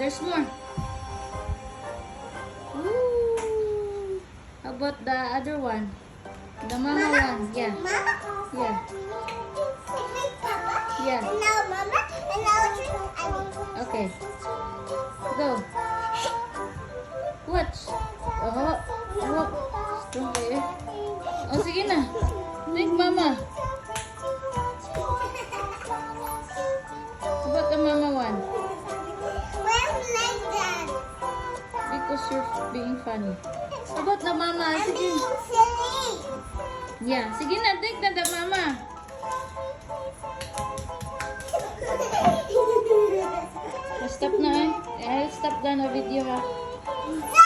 There's more. Ooh. How about the other one? The mama one. Yeah. Mama? Yeah. Yeah. And now Mama, and now I will. Okay. Go. Watch. Oh. Oh. Strong kayo. Oh, sige na. Think, mama. How about the mama one? Why am I like that? Because you're being funny. How about the mama? I'm Sige. being silly. Yeah. Sige na. Think na the mama. Stop na eh. I'll stop na video ha. No!